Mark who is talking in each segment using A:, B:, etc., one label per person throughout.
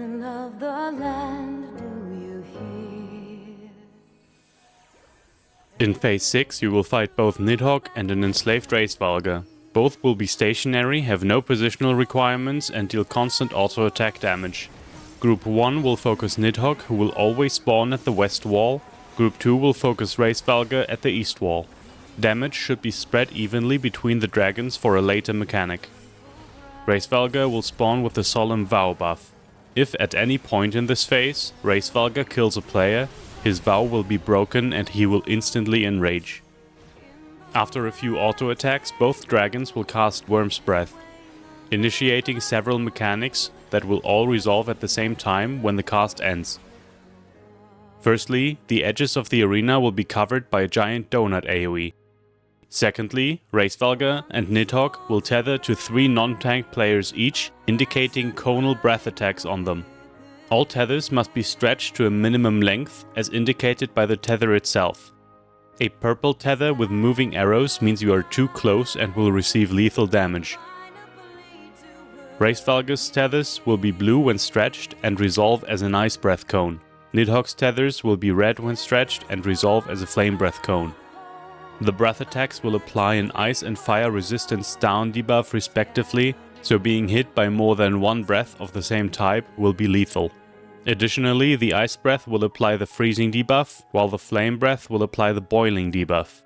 A: Children of the land, do you hear?
B: In Phase 6 you will fight both Nidhogg and an enslaved Wraithvalga. Both will be stationary, have no positional requirements and deal constant auto-attack damage. Group 1 will focus Nidhogg, who will always spawn at the west wall. Group 2 will focus Wraithvalga at the east wall. Damage should be spread evenly between the dragons for a later mechanic. Wraithvalga will spawn with the Solemn Vow buff. If at any point in this phase, Wraithvalga kills a player, his vow will be broken and he will instantly enrage. After a few auto attacks, both dragons will cast Wyrmsbreath, initiating several mechanics that will all resolve at the same time when the cast ends. Firstly, the edges of the arena will be covered by a giant donut AoE. Secondly, Wraithvalga and Nidhogg will tether to 3 non-tank players each, indicating conal breath attacks on them. All tethers must be stretched to a minimum length, as indicated by the tether itself. A purple tether with moving arrows means you are too close and will receive lethal damage. Wraithvalga's tethers will be blue when stretched and resolve as an ice breath cone. Nidhogg's tethers will be red when stretched and resolve as a flame breath cone. The breath attacks will apply an ice and fire resistance down debuff respectively, so being hit by more than one breath of the same type will be lethal. Additionally, the ice breath will apply the freezing debuff, while the flame breath will apply the boiling debuff.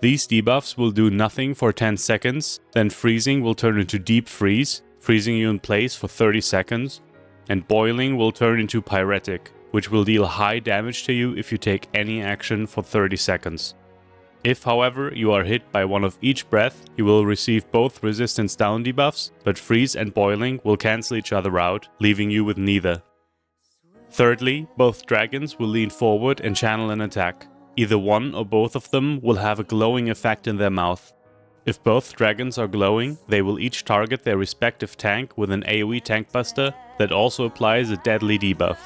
B: These debuffs will do nothing for 10 seconds, then freezing will turn into deep freeze, freezing you in place for 30 seconds, and boiling will turn into pyretic, which will deal high damage to you if you take any action for 30 seconds. If, however, you are hit by one of each breath, you will receive both resistance down debuffs, but freeze and boiling will cancel each other out, leaving you with neither. Thirdly, both dragons will lean forward and channel an attack. Either one or both of them will have a glowing effect in their mouth. If both dragons are glowing, they will each target their respective tank with an AoE tank buster that also applies a deadly debuff.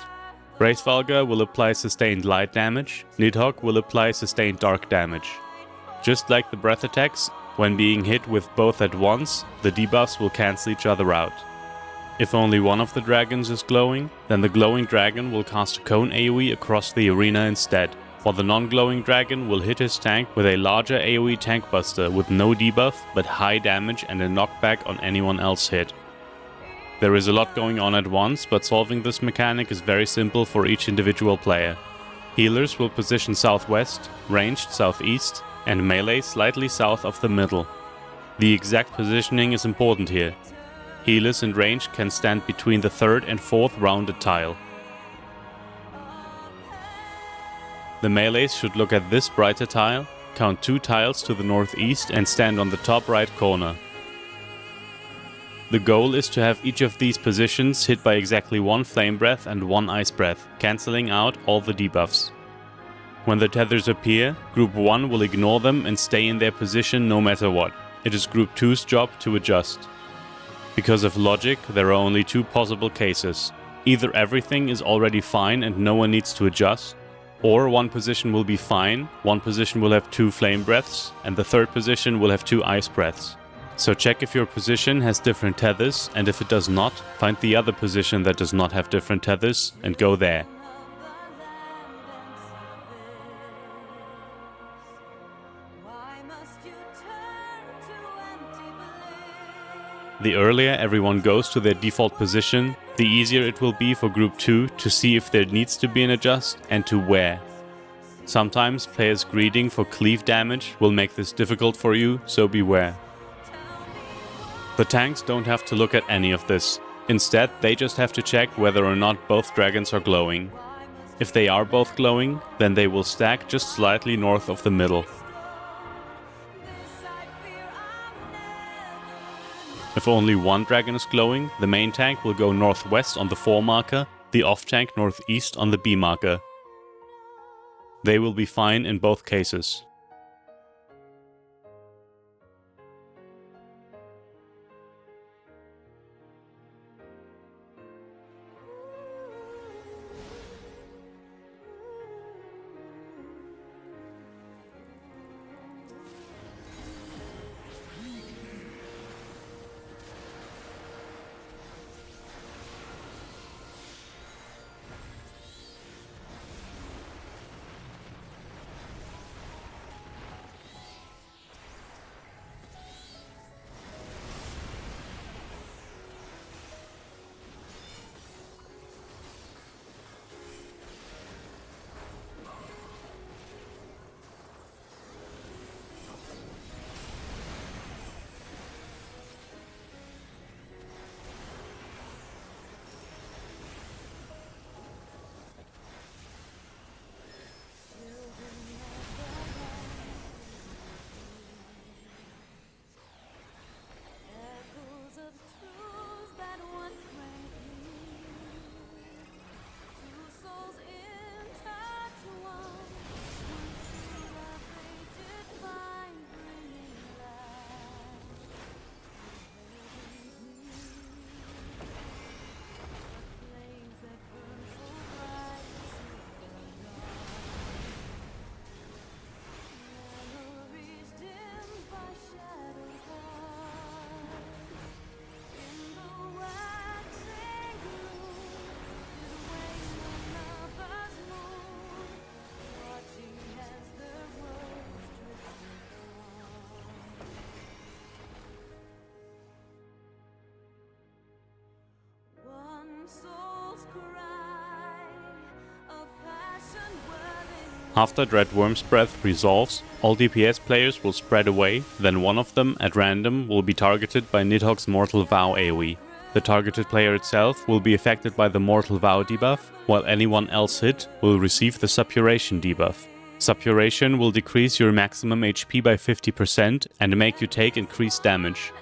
B: Wraithvalga will apply sustained light damage, Nidhogg will apply sustained dark damage. Just like the breath attacks, when being hit with both at once, the debuffs will cancel each other out. If only one of the dragons is glowing, then the glowing dragon will cast a cone AoE across the arena instead, while the non-glowing dragon will hit his tank with a larger AoE tank buster with no debuff but high damage and a knockback on anyone else hit. There is a lot going on at once, but solving this mechanic is very simple for each individual player. Healers will position southwest, ranged southeast, and melee slightly south of the middle. The exact positioning is important here. Healers in range can stand between the 3rd and 4th rounded tile. The melees should look at this brighter tile, count 2 tiles to the northeast and stand on the top right corner. The goal is to have each of these positions hit by exactly 1 flame breath and 1 ice breath, cancelling out all the debuffs. When the tethers appear, Group 1 will ignore them and stay in their position no matter what. It is Group 2's job to adjust. Because of logic, there are only 2 possible cases. Either everything is already fine and no one needs to adjust, or one position will be fine, one position will have 2 flame breaths, and the 3rd position will have 2 ice breaths. So check if your position has different tethers, and if it does not, find the other position that does not have different tethers and go there. The earlier everyone goes to their default position, the easier it will be for Group 2 to see if there needs to be an adjust and to where. Sometimes players greeding for cleave damage will make this difficult for you, so beware. The tanks don't have to look at any of this. Instead, they just have to check whether or not both dragons are glowing. If they are both glowing, then they will stack just slightly north of the middle. If only one dragon is glowing, the main tank will go northwest on the 4 marker, the off tank northeast on the B marker. They will be fine in both cases. After Wyrmsbreath resolves, all DPS players will spread away, then one of them, at random, will be targeted by Nidhogg's Mortal Vow AoE. The targeted player itself will be affected by the Mortal Vow debuff, while anyone else hit will receive the Suppuration debuff. Suppuration will decrease your maximum HP by 50% and make you take increased damage.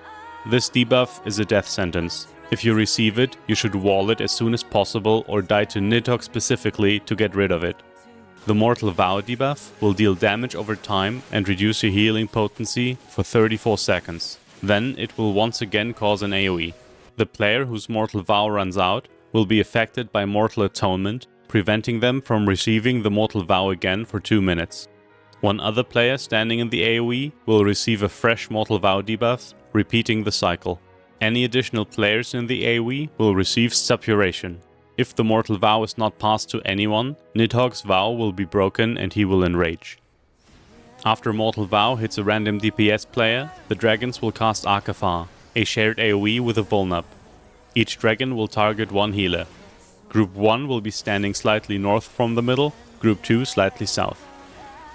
B: This debuff is a death sentence. If you receive it, you should wall it as soon as possible or die to Nidhogg specifically to get rid of it. The Mortal Vow debuff will deal damage over time and reduce your healing potency for 34 seconds. Then it will once again cause an AoE. The player whose Mortal Vow runs out will be affected by Mortal Atonement, preventing them from receiving the Mortal Vow again for 2 minutes. One other player standing in the AoE will receive a fresh Mortal Vow debuff, repeating the cycle. Any additional players in the AoE will receive Suppuration. If the Mortal Vow is not passed to anyone, Nidhogg's vow will be broken and he will enrage. After Mortal Vow hits a random DPS player, the dragons will cast Akh Afah, a shared AoE with a vulnup. Each dragon will target one healer. Group 1 will be standing slightly north from the middle, Group 2 slightly south.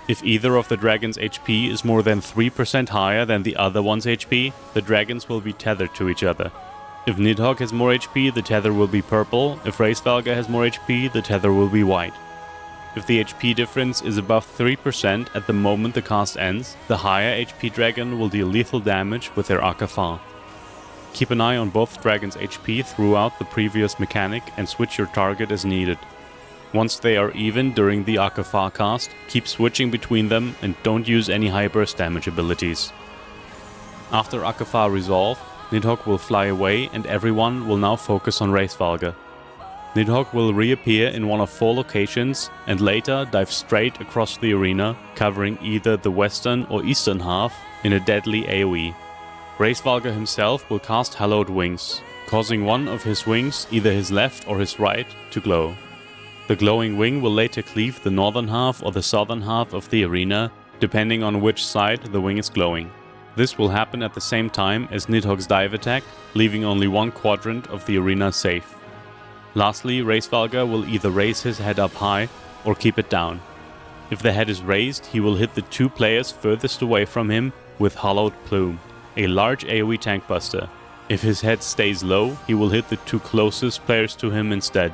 B: If either of the dragon's HP is more than 3% higher than the other one's HP, the dragons will be tethered to each other. If Nidhogg has more HP, the tether will be purple. If Wraithvalga has more HP, the tether will be white. If the HP difference is above 3% at the moment the cast ends, the higher HP dragon will deal lethal damage with their Akh Afah. Keep an eye on both dragons' HP throughout the previous mechanic and switch your target as needed. Once they are even during the Akh Afah cast, keep switching between them and don't use any high burst damage abilities. After Akh Afah resolve, Nidhogg will fly away and everyone will now focus on Wraithvalga. Nidhogg will reappear in one of 4 locations and later dive straight across the arena, covering either the western or eastern half in a deadly AoE. Wraithvalga himself will cast Hallowed Wings, causing one of his wings, either his left or his right, to glow. The glowing wing will later cleave the northern half or the southern half of the arena, depending on which side the wing is glowing. This will happen at the same time as Nidhogg's dive attack, leaving only one quadrant of the arena safe. Lastly, Wraithvalga will either raise his head up high or keep it down. If the head is raised, he will hit the 2 players furthest away from him with Hallowed Plume, a large AoE tank buster. If his head stays low, he will hit the 2 closest players to him instead.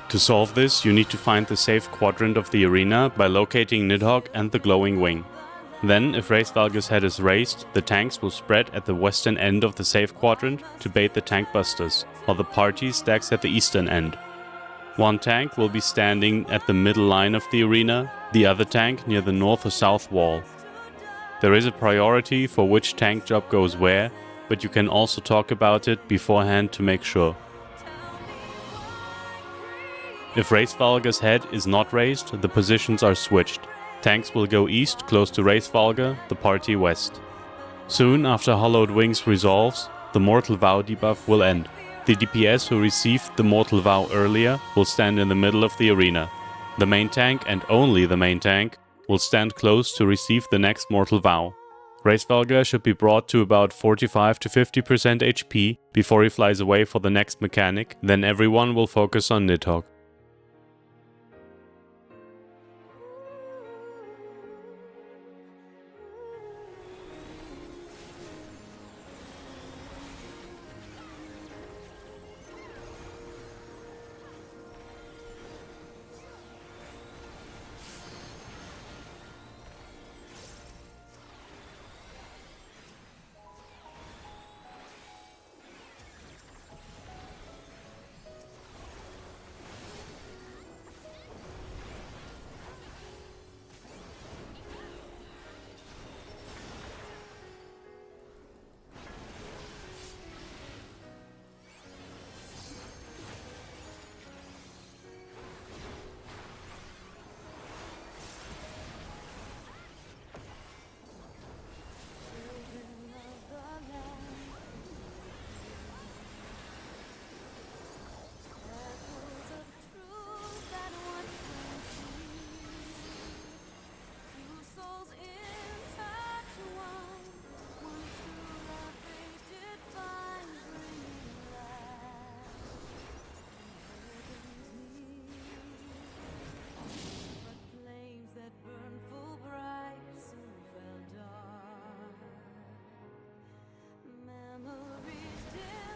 B: To solve this, you need to find the safe quadrant of the arena by locating Nidhogg and the glowing wing. Then, if Wraithvalga's head is raised, the tanks will spread at the western end of the safe quadrant to bait the tank busters, while the party stacks at the eastern end. One tank will be standing at the middle line of the arena, the other tank near the north or south wall. There is a priority for which tank job goes where, but you can also talk about it beforehand to make sure. If Wraithvalga's head is not raised, the positions are switched. Tanks will go east close to Wraithvalga, the party west. Soon after Hallowed Wings resolves, the Mortal Vow debuff will end. The DPS who received the Mortal Vow earlier will stand in the middle of the arena. The main tank, and only the main tank, will stand close to receive the next Mortal Vow. Wraithvalga should be brought to about 45 to 50% HP before he flies away for the next mechanic, then everyone will focus on Nidhogg.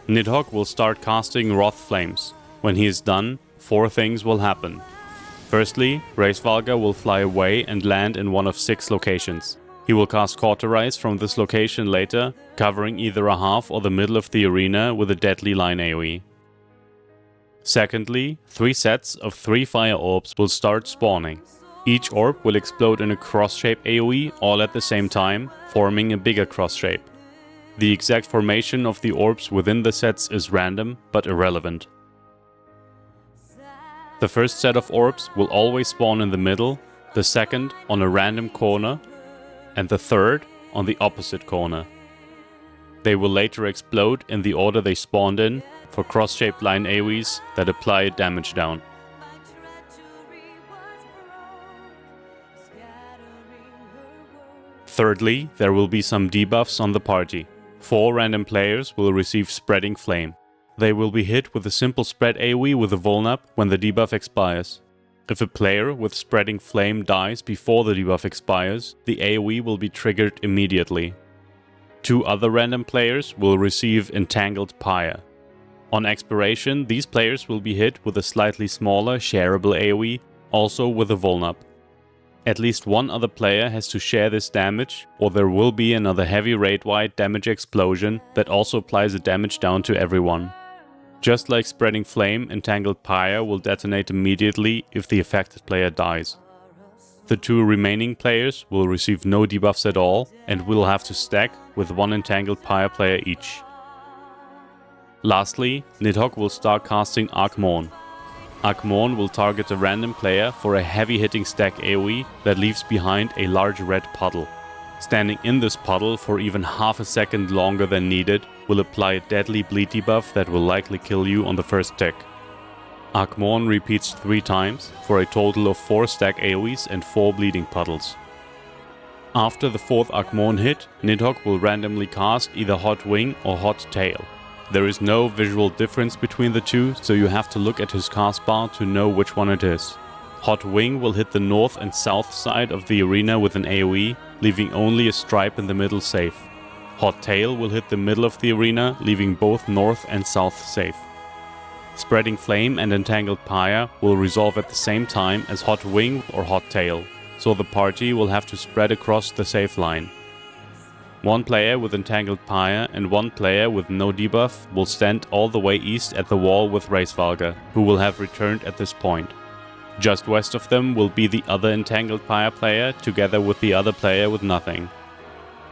B: Nidhogg will start casting Wroth Flames. When he is done, 4 things will happen. Firstly, Wraithvalga will fly away and land in one of 6 locations. He will cast Cauterize from this location later, covering either a half or the middle of the arena with a deadly line AoE. Secondly, 3 sets of 3 fire orbs will start spawning. Each orb will explode in a cross-shape AoE all at the same time, forming a bigger cross-shape. The exact formation of the orbs within the sets is random, but irrelevant. The first set of orbs will always spawn in the middle, the second on a random corner, and the third on the opposite corner. They will later explode in the order they spawned in for cross-shaped line AoEs that apply damage down. Thirdly, there will be some debuffs on the party. 4 random players will receive Spreading Flame. They will be hit with a simple spread AoE with a vulnup when the debuff expires. If a player with Spreading Flame dies before the debuff expires, the AoE will be triggered immediately. 2 other random players will receive Entangled Pyre. On expiration, these players will be hit with a slightly smaller shareable AoE, also with a vulnup. At least 1 other player has to share this damage, or there will be another heavy raid-wide damage explosion that also applies a damage down to everyone. Just like Spreading Flame, Entangled Pyre will detonate immediately if the affected player dies. The 2 remaining players will receive no debuffs at all and will have to stack with 1 Entangled Pyre player each. Lastly, Nidhogg will start casting Akh Morn. Akh Morn will target a random player for a heavy hitting stack AoE that leaves behind a large red puddle. Standing in this puddle for even half a second longer than needed will apply a deadly bleed debuff that will likely kill you on the first tick. Akh Morn repeats 3 times for a total of 4 stack AoEs and 4 bleeding puddles. After the 4th Akh Morn hit, Nidhogg will randomly cast either Hot Wing or Hot Tail. There is no visual difference between the 2, so you have to look at his cast bar to know which one it is. Hot Wing will hit the north and south side of the arena with an AoE, leaving only a stripe in the middle safe. Hot Tail will hit the middle of the arena, leaving both north and south safe. Spreading Flame and Entangled Pyre will resolve at the same time as Hot Wing or Hot Tail, so the party will have to spread across the safe line. 1 player with Entangled Pyre and 1 player with no debuff will stand all the way east at the wall with Wraithvalga, who will have returned at this point. Just west of them will be the other Entangled Pyre player together with the other player with nothing.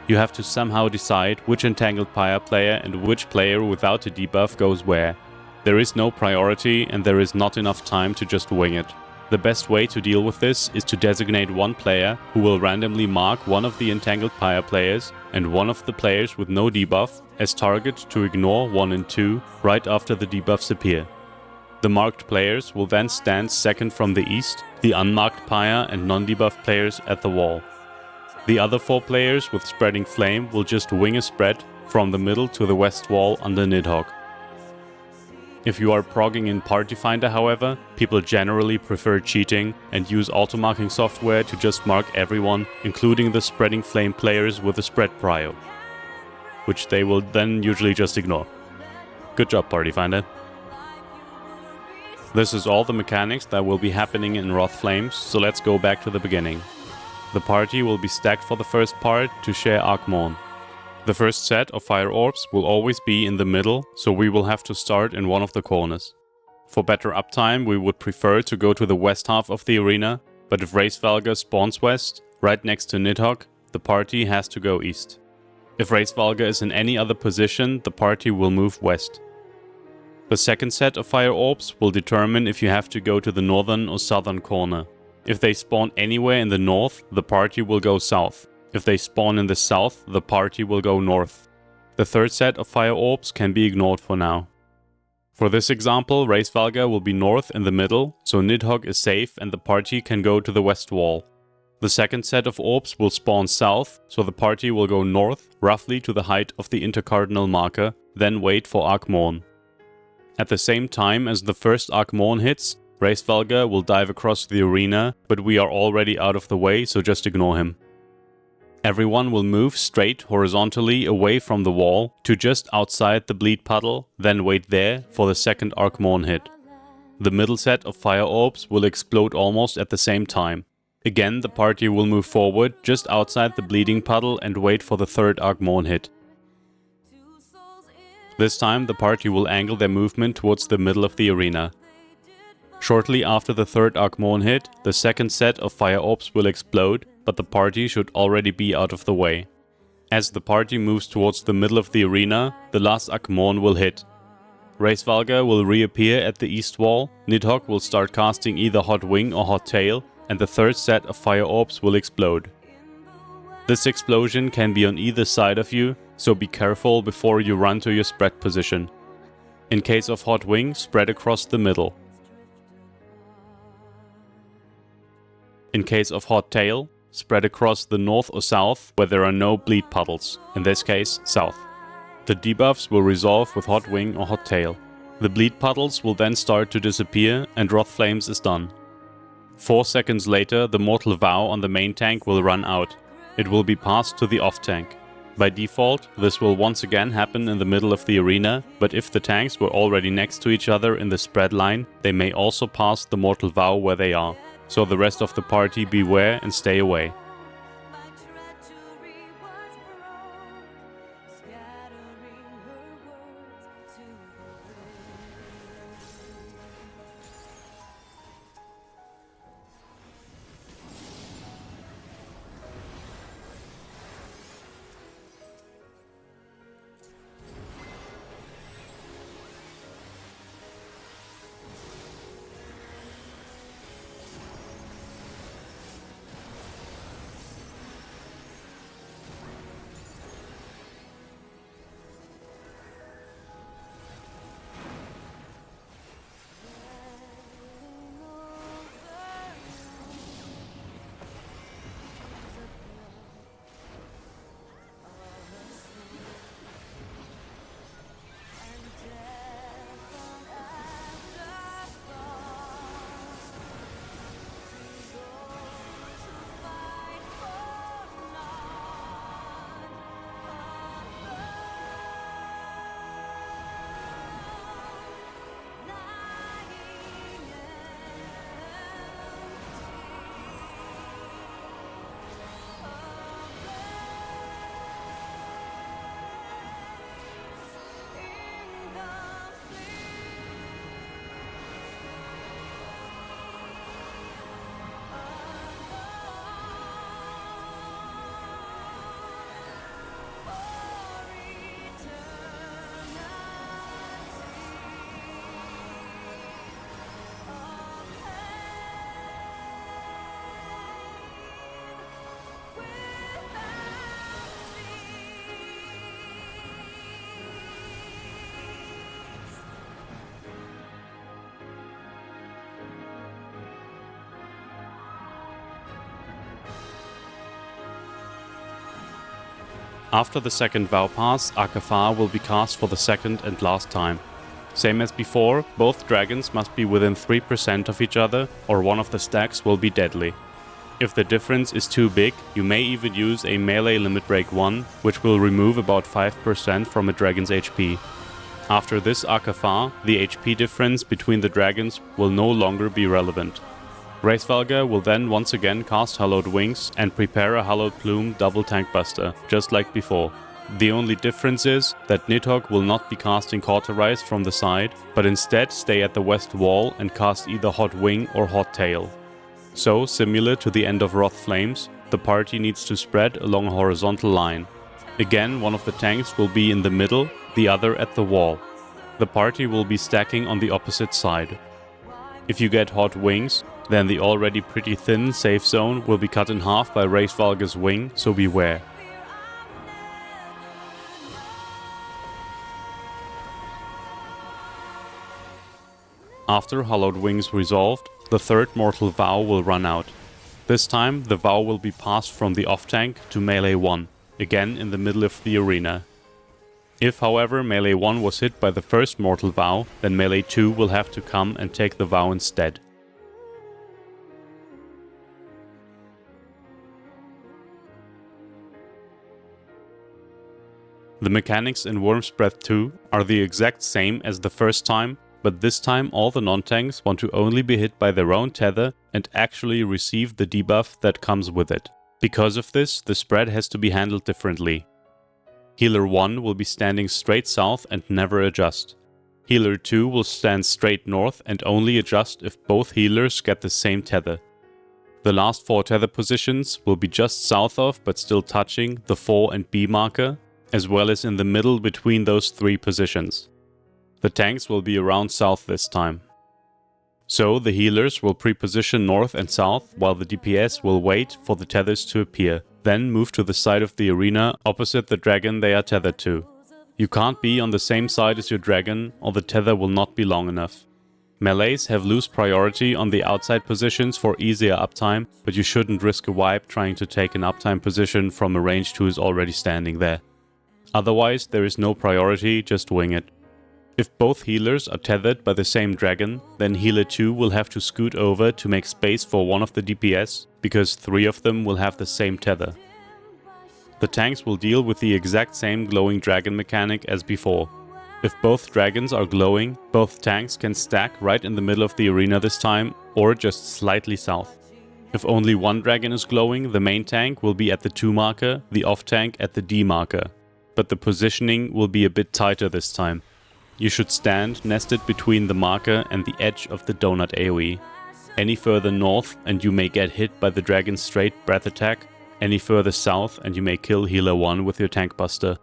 B: You have to somehow decide which Entangled Pyre player and which player without a debuff goes where. There is no priority and there is not enough time to just wing it. The best way to deal with this is to designate 1 player who will randomly mark one of the Entangled Pyre players and one of the players with no debuff as target to ignore 1 and 2 right after the debuffs appear. The marked players will then stand second from the east, the unmarked Pyre and non-debuff players at the wall. The other 4 players with Spreading Flame will just wing a spread from the middle to the west wall under Nidhogg. If you are progging in Party Finder, however, people generally prefer cheating and use auto-marking software to just mark everyone, including the Spreading Flame players with a spread prio, which they will then usually just ignore. Good job, Party Finder. This is all the mechanics that will be happening in Wroth Flames, so let's go back to the beginning. The party will be stacked for the first part to share Akh Morn. The first set of fire orbs will always be in the middle, so we will have to start in one of the corners. For better uptime, we would prefer to go to the west half of the arena, but if Wraithvalga spawns west, right next to Nidhogg, the party has to go east. If Wraithvalga is in any other position, the party will move west. The second set of fire orbs will determine if you have to go to the northern or southern corner. If they spawn anywhere in the north, the party will go south. If they spawn in the south, the party will go north. The third set of fire orbs can be ignored for now. For this example, Wraithvalga will be north in the middle, so Nidhogg is safe and the party can go to the west wall. The second set of orbs will spawn south, so the party will go north, roughly to the height of the intercardinal marker, then wait for Akh Morn. At the same time as the first Akh Morn hits, Wraithvalga will dive across the arena, but we are already out of the way, so just ignore him. Everyone will move straight horizontally away from the wall to just outside the bleed puddle, then wait there for the second Archmorn hit. The middle set of fire orbs will explode almost at the same time. Again, the party will move forward just outside the bleeding puddle and wait for the third Archmorn hit. This time, the party will angle their movement towards the middle of the arena. Shortly after the third Archmorn hit, the second set of fire orbs will explode, but the party should already be out of the way. As the party moves towards the middle of the arena, the last Archmorn will hit. Wraithvalga will reappear at the east wall, Nidhogg will start casting either Hot Wing or Hot Tail, and the third set of fire orbs will explode. This explosion can be on either side of you, so be careful before you run to your spread position. In case of Hot Wing, spread across the middle. In case of Hot Tail, spread across the north or south where there are no bleed puddles, in this case south. The debuffs will resolve with Hot Wing or Hot Tail. The bleed puddles will then start to disappear and Wroth Flames is done. 4 seconds later, the Mortal Vow on the main tank will run out. It will be passed to the off tank. By default, this will once again happen in the middle of the arena, but if the tanks were already next to each other in the spread line, they may also pass the Mortal Vow where they are. So the rest of the party beware and stay away. After the second Vow pass, Akh Afah will be cast for the second and last time. Same as before, both dragons must be within 3% of each other, or one of the stacks will be deadly. If the difference is too big, you may even use a melee limit break 1, which will remove about 5% from a dragon's HP. After this Akh Afah, the HP difference between the dragons will no longer be relevant. Wraithvalga will then once again cast Hallowed Wings and prepare a Hallowed Plume double tank buster, just like before. The only difference is that Nidhogg will not be casting Cauterize from the side, but instead stay at the west wall and cast either Hot Wing or Hot Tail. So, similar to the end of Wroth Flames, the party needs to spread along a horizontal line. Again, one of the tanks will be in the middle, the other at the wall. The party will be stacking on the opposite side. If you get Hot Wings, then the already pretty thin safe zone will be cut in half by Wraithvalga's wing, so beware. After Hallowed Wings resolved, the third Mortal Vow will run out. This time the Vow will be passed from the off tank to melee 1, again in the middle of the arena. If however melee 1 was hit by the first Mortal Vow, then melee 2 will have to come and take the Vow instead. The mechanics in Wyrmsbreath 2 are the exact same as the first time, but this time all the non-tanks want to only be hit by their own tether and actually receive the debuff that comes with it. Because of this, the spread has to be handled differently. Healer 1 will be standing straight south and never adjust. Healer 2 will stand straight north and only adjust if both healers get the same tether. The last 4 tether positions will be just south of but still touching the 4 and B marker, as well as in the middle between those 3 positions. The tanks will be around south this time. So the healers will pre-position north and south while the DPS will wait for the tethers to appear, then move to the side of the arena opposite the dragon they are tethered to. You can't be on the same side as your dragon or the tether will not be long enough. Melees have loose priority on the outside positions for easier uptime, but you shouldn't risk a wipe trying to take an uptime position from a ranged who is already standing there. Otherwise there is no priority, just wing it. If both healers are tethered by the same dragon, then healer 2 will have to scoot over to make space for one of the DPS, because 3 of them will have the same tether. The tanks will deal with the exact same glowing dragon mechanic as before. If both dragons are glowing, both tanks can stack right in the middle of the arena this time, or just slightly south. If only one dragon is glowing, the main tank will be at the 2 marker, the off tank at the D marker. But the positioning will be a bit tighter this time. You should stand nested between the marker and the edge of the donut AoE. Any further north and you may get hit by the dragon's straight breath attack, any further south and you may kill healer 1 with your tank buster.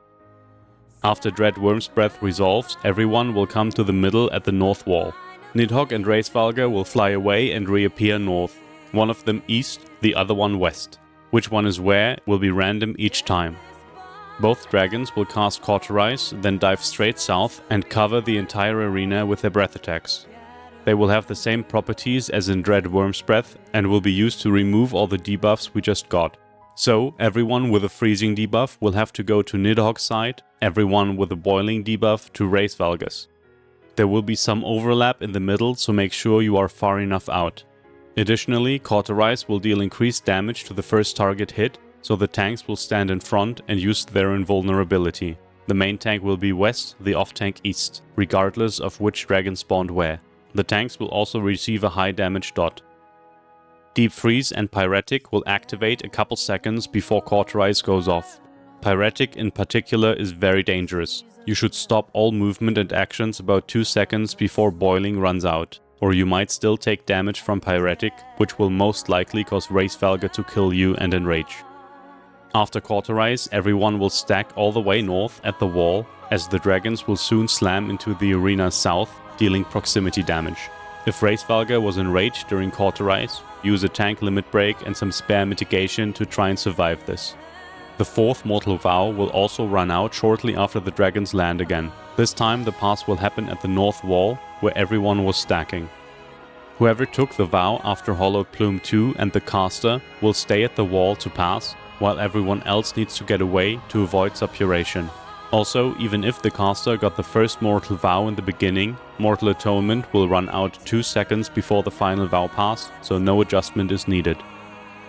B: After Dread Wyrmsbreath resolves, everyone will come to the middle at the north wall. Nidhogg and Wraithvalga will fly away and reappear north, one of them east, the other one west. Which one is where will be random each time. Both dragons will cast Cauterize, then dive straight south and cover the entire arena with their breath attacks. They will have the same properties as in Dread Wyrmsbreath and will be used to remove all the debuffs we just got. So, everyone with a freezing debuff will have to go to Nidhogg's side, everyone with a boiling debuff to Wraithvalga's. There will be some overlap in the middle, so make sure you are far enough out. Additionally, Cauterize will deal increased damage to the first target hit, so the tanks will stand in front and use their invulnerability. The main tank will be west, the off tank east, regardless of which dragon spawned where. The tanks will also receive a high damage dot. Deep Freeze and Pyretic will activate a couple seconds before Cauterize goes off. Pyretic in particular is very dangerous. You should stop all movement and actions about 2 seconds before boiling runs out, or you might still take damage from Pyretic, which will most likely cause Wraithvalga to kill you and enrage. After Cauterize, everyone will stack all the way north at the wall, as the dragons will soon slam into the arena south, dealing proximity damage. If Wraithvalga was enraged during Cauterize, use a tank limit break and some spare mitigation to try and survive this. The 4th Mortal Vow will also run out shortly after the dragons land again. This time the pass will happen at the north wall, where everyone was stacking. Whoever took the vow after Hallowed Plume 2 and the caster will stay at the wall to pass, while everyone else needs to get away to avoid suppuration. Also, even if the caster got the first Mortal Vow in the beginning, Mortal Atonement will run out 2 seconds before the final vow pass, so no adjustment is needed.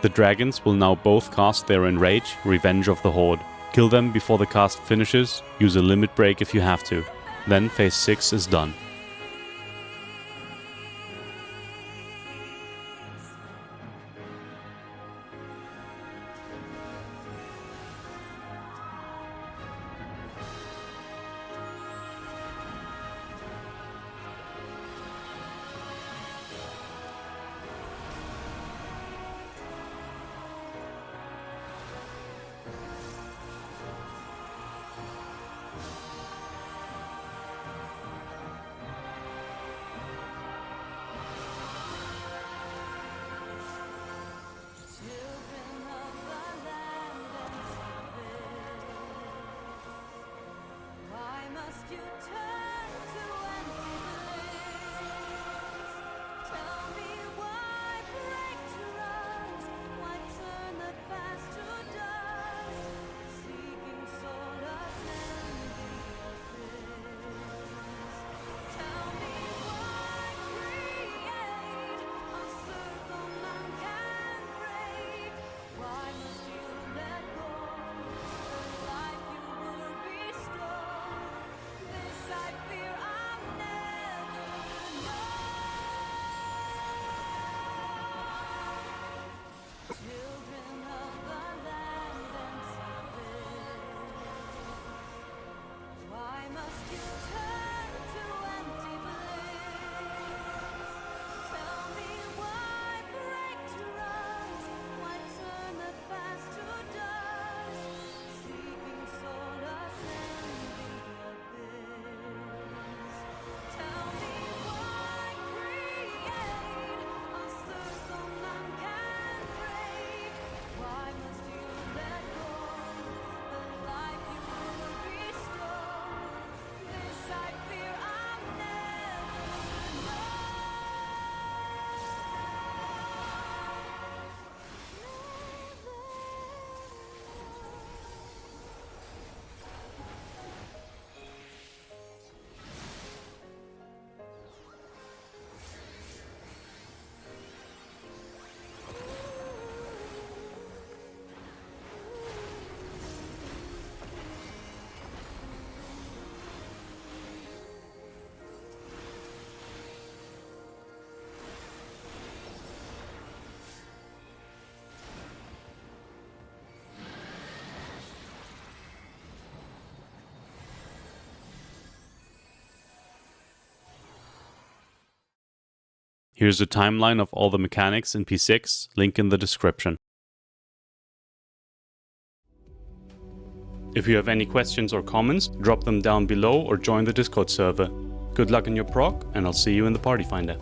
B: The dragons will now both cast their Enrage, Revenge of the Horde. Kill them before the cast finishes, use a limit break if you have to. Then phase 6 is done. Here's a timeline of all the mechanics in P6, link in the description. If you have any questions or comments, drop them down below or join the Discord server. Good luck in your prog, and I'll see you in the Party Finder.